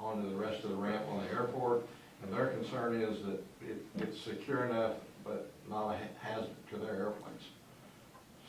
onto the rest of the ramp on the airport. And their concern is that it's secure enough, but not a hazard to their airplanes.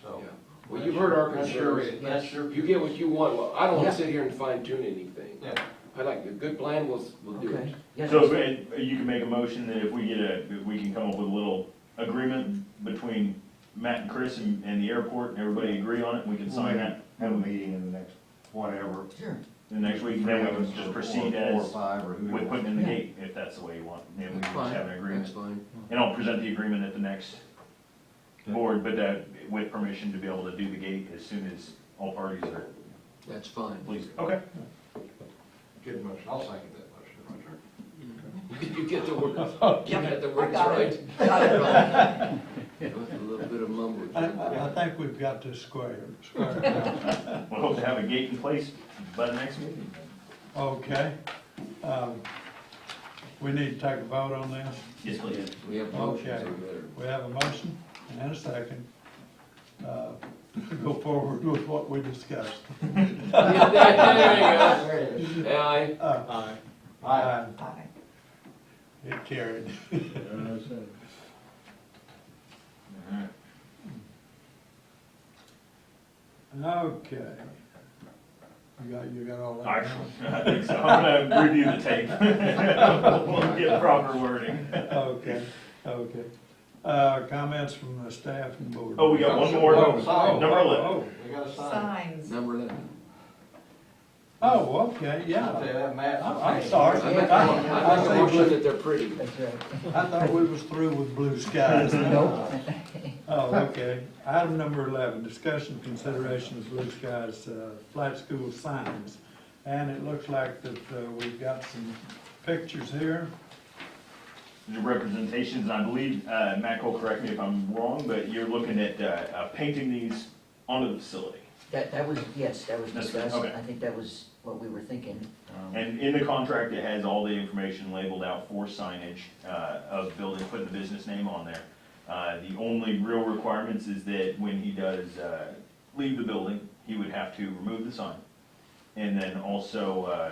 So. Yeah. Well, you've heard our That's your- concerns. that's your- You get what you want. Well, I don't want Yeah. to sit here and fine tune anything. Yeah. I like a good plan, we'll do Okay. it. Yeah, So if you can make a motion that if we can come up with a little agreement between Matt and Chris and the airport, and everybody agree on it, we can sign that Have a meeting in the next, whatever. Sure. the next week, and then we can just proceed Or 4 or as 5 or who. with putting in the Yeah. gate, if that's the way you want. And we That's can just fine. have an That's agreement. fine. And I'll present the agreement at the next board, but with permission to be able to do the gate as soon as all parties are That's fine. pleased. Okay. Good motion, I'll second that motion, Roger. You get the word, you get the words got right. it. Got it right. With a little bit of mumble. I think we've got this square now. We'll hope to have a gate in place by the next meeting. Okay. We need to take a vote on this. Yes, please. We have motions, Okay. so we better. We have a motion and a second. Go forward with what we discussed. There you go. There it is. Yeah, aye. Aye. Aye. Aye. It carried. Okay. You got all that? I think so. I'm gonna review the tape. We'll get proper wording. Okay, okay. Comments from the staff and board? Oh, we got one more. Oh, Number 11. Oh, We got a sign. Signs. Number 11. oh, okay, I'll tell you yeah. that, Matt. I'm sorry. I make a motion that they're pretty. That's right. I thought we was through with blue skies. Nope. Oh, okay. Item number 11, discussion consideration of blue skies, flat school signs. And it looks like that we've got some pictures here. The representations, and I believe, Matt will correct me if I'm wrong, but you're looking at painting these onto the facility. That was, yes, that was That's discussed. okay. I think that was what we were thinking. And in the contract, it has all the information labeled out for signage of building, putting the business name on there. The only real requirements is that when he does leave the building, he would have to remove the sign. And then also,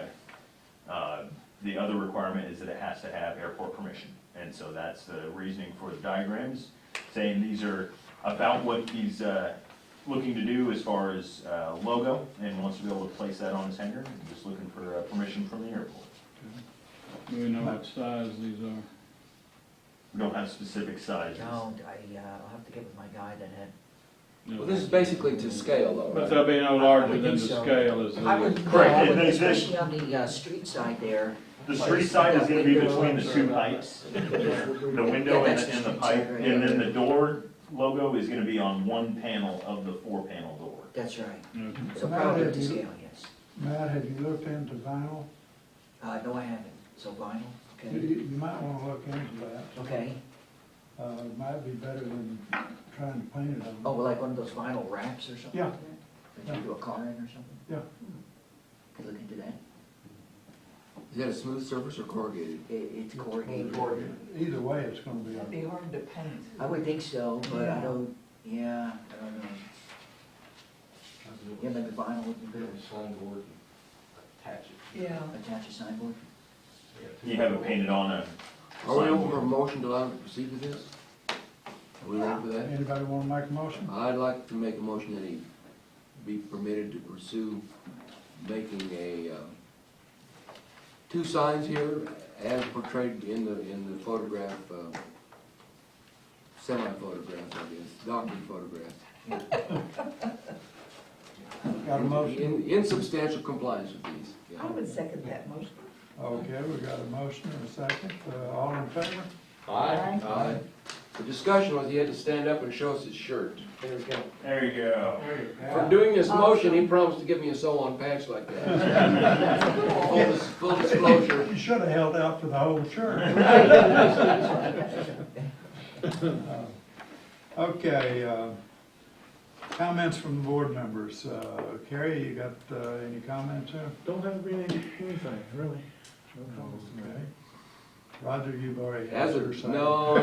the other requirement is that it has to have airport permission. And so that's the reasoning for the diagrams, saying these are about what he's looking to do as far as logo, and wants to be able to place that on his hanger, and just looking for permission from the airport. Do we know what size these are? We don't have specific sizes. No, I'll have to get with my guy that had. Well, this is basically to scale though, But right? they'll be no I larger would than the think so. scale as I would, the. Correct. I would, They- especially on the street side there. The street side is gonna be between the two pipes, the window Yeah, and that's and the the pipe, street side, and right. then the door logo is gonna be on one panel of the 4-panel door. That's right. Okay. So Now, probably have to you- scale, yes. Matt, have you looked into vinyl? No, I haven't. So vinyl, You okay. you might want to look into that. Okay. It might be better than trying to paint it on. Oh, like one of those vinyl wraps or something? Yeah. like that? That you do a car in or something? Yeah. Could look into that. Is that a smooth surface or corrugated? It's corrugated. Either way, it's going to be. That'd be hard to paint. I would think so, but I don't, yeah, I don't know. Yeah, maybe vinyl would be Build good. a signboard and attach it. Yeah. Attach a signboard. You have it painted on a Are we open for a signboard. motion to allow them to proceed with this? Are we ready for that? Anybody want to make a motion? I'd like to make a motion that he be permitted to pursue making two signs here as portrayed in the photograph, semi-photograph, I guess, document photograph. Got a motion? In substantial compliance with these. yeah. I would second that motion. Okay, we got a motion and a second. All in favor? Aye. Aye. The discussion was he had to stand up and show us his shirt. There we go. There you go. For doing this motion, he promised to give me a sew-on patch like that. Full disclosure. You should have held out for the whole shirt. Okay, comments from the board members. Carrie, you got any comments here? Don't have anything, really. Okay. Roger, you've already As had a, your say. no,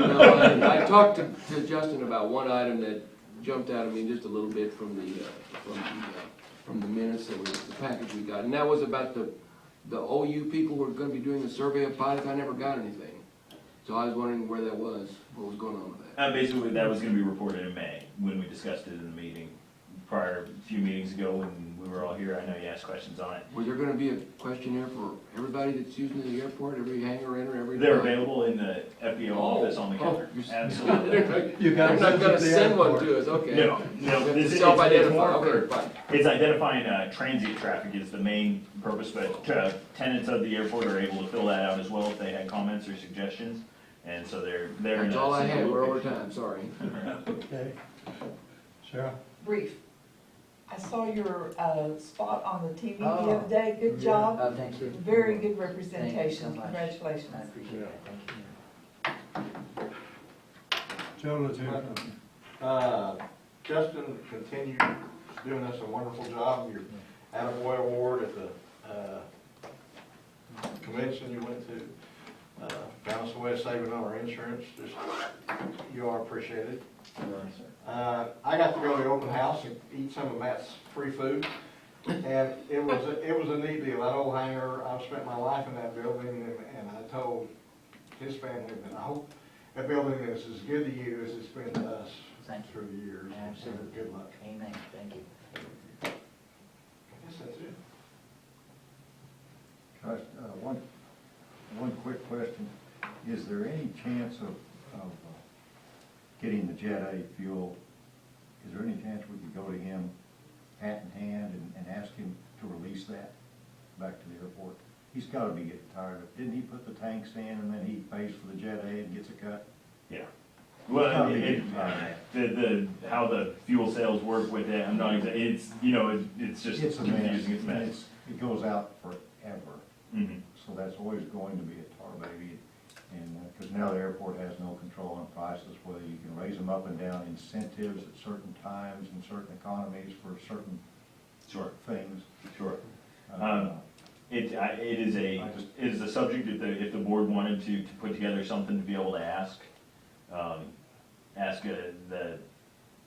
I talked to Justin about one item that jumped out at me just a little bit from the minutes that the package we got, and that was about the the OU people were gonna be doing a survey of pilots, I never got anything. So I was wondering where that was, what was going on with that. Basically, that was gonna be reported in May, when we discussed it in the meeting, a few meetings ago, when we were all here. I know you asked questions on it. Was there gonna be a questionnaire for everybody that's using the airport, every hangar enter, every? They're available in the FBO office on the counter. They're Absolutely. You not got gonna send one to us, okay. No, no, It's this is, self-identify, more for- okay, fine. it's identifying, transient traffic is the main purpose, but, tenants of the airport are able to fill that out as well if they had comments or suggestions. And so they're in That's a all I had, single we're over location. time, sorry. Okay. Cheryl? Brief. I saw your spot on the TV the Oh, other day. Good job. Oh, thank you. Very good Thank you so representation. much. Congratulations. I appreciate that, thank you. Joe Latoon. Justin continued doing us a wonderful job. Your Attaboy Award at the convention you went to. Found us a way of saving on our insurance. Just, you are appreciated. I got to go to the open house and eat some of Matt's free food. And it was a neat deal. That old hangar, I've spent my life in that building, and I told his family that I hope that building is as good to you as it's been to us Thank you. through the years. So Absolutely. good luck. Amen, thank you. I guess that's it. Gosh, one quick question. Is there any chance of getting the Jet A fuel? Is there any chance we could go to him hat in hand and ask him to release that back to the airport? He's gotta be getting tired of it. Didn't he put the tanks in and then he pays for the Jet A and gets a cut? Yeah. He's Well, gotta be getting tired of that. how the fuel sales work with it, I'm not exactly, it's, it's just It's a mess. confusing, it's a mess. It goes out forever. Mhm. So that's always going to be a tar baby. And, because now the airport has no control on prices, whether you can raise them up and down, incentives at certain times in certain economies for certain Sure, things. sure. Uh, It is a subject, if the board wanted to put together something to be able to ask the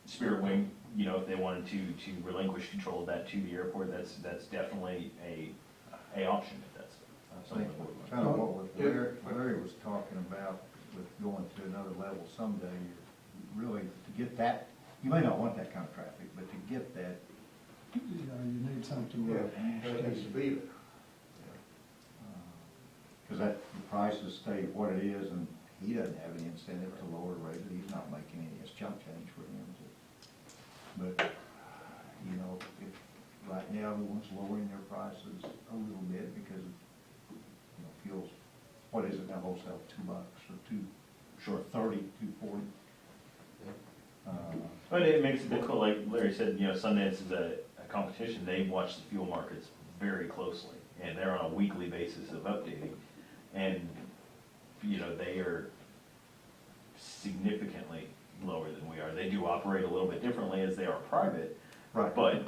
Spirit Wing, if they wanted to relinquish control of that to the airport, that's definitely a option if that's I something think the board wants. kind of what Larry was talking about with going to another level someday, really, to get that, you may not want that kind of traffic, but to get that, You need something Yeah, where it needs to be there. because that, the prices stay what it is, and he doesn't have any incentive to lower the rate, he's not making any, it's chump change for him to. But, if right now everyone's lowering their prices a little bit because, fuel's, what is it now, wholesale, $2 or $2.30, $2.40? But it makes it difficult, like Larry said, Sundance is a competition, they watch the fuel markets very closely, and they're on a weekly basis of updating, and, they are significantly lower than we are. They do operate a little bit differently as they are private, Right. but,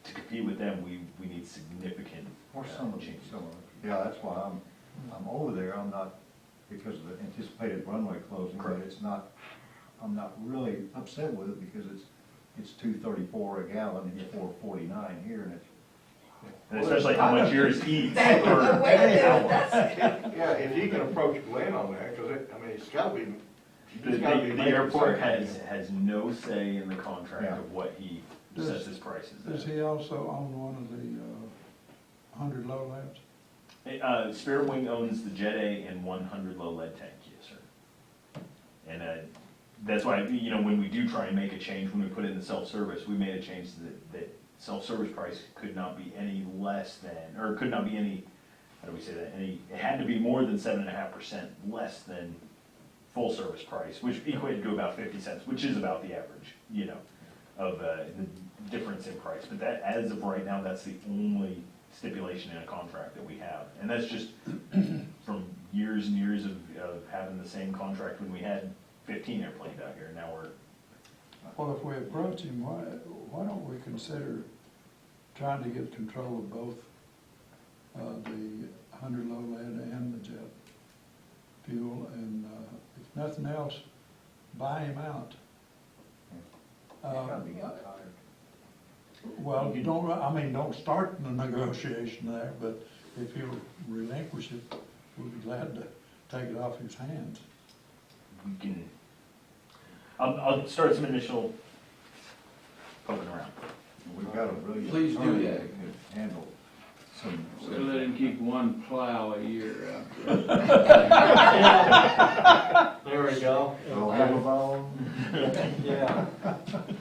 to compete with them, we need significant Or some of change. them, yeah, that's why I'm over there, I'm not, because of the anticipated runway closing, but Correct. it's not, I'm not really upset with it because it's $2.34 a gallon and $4.49 here, and it's. And especially how much yours eats That's per the way to do it. hour. Yeah, if you can approach Glenn on that, because it's gotta be. The, it's gotta be the making airport sense. has no say in the contract Yeah. of what he sets his prices does at. he also own one of the 100 low labs? Spirit Wing owns the Jet A and 100 low lead tank, yes, sir. And, that's why, when we do try and make a change, when we put in the self-service, we made a change that self-service price could not be any less than, or could not be any, how do we say that, it had to be more than 7.5% less than full service price, which equated to about 50 cents, which is about the average, of the difference in price. But that, as of right now, that's the only stipulation in a contract that we have. And that's just from years and years of having the same contract when we had 15 airplanes out here. Now we're, Well, if we approach him, why don't we consider trying to get control of both the 100 low lead and the jet fuel, and if nothing else, buy him out. It's gotta be getting tired. Well, you don't, I mean, don't start the negotiation there, but if you relinquish it, we'd be glad to take it off his hands. We can, I'll start some initial poking around. We've got a brilliant Please do attorney that. that could handle some. So let him keep one plow a year out there. There we go. They'll have a bone. Yeah.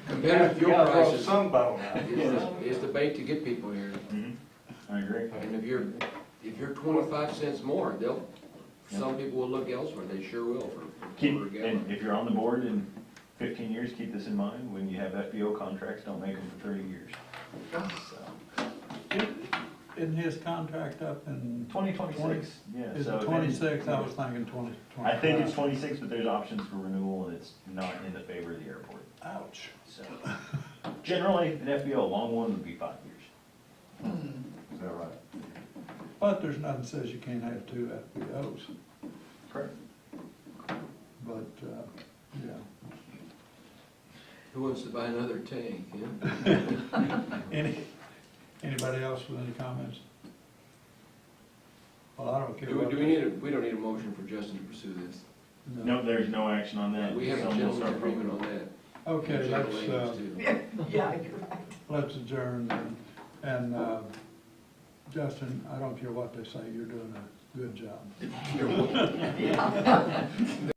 Competitive You fuel gotta throw prices some bone out. is the bait to get people here. I agree. And if you're 25 cents more, some people will look elsewhere, they sure will for Keep, a and gallon. if you're on the board in 15 years, keep this in mind, when you have FBO contracts, don't make them for 30 years. So, Isn't his contract up in? 2026, yeah. Is so it if 26? I was thinking 2025. I think it's 26, but there's options for renewal, and it's not in the favor of the airport. Ouch. So, generally, an FBO, a long one would be 5 years. Is that right? But there's nothing says you can't have two FBOs, Correct. but, yeah. Who wants to buy another tank, yeah? Anybody else with any comments? Well, I don't care. Do what we need we don't need a motion for Justin to pursue this. No, there's no action on that. We have a Someone will gentleman's start agreement on that. Okay, General ladies, too. Yeah, you're right. let's adjourn then. And, Justin, I don't care what they say, you're doing a good job. You're welcome.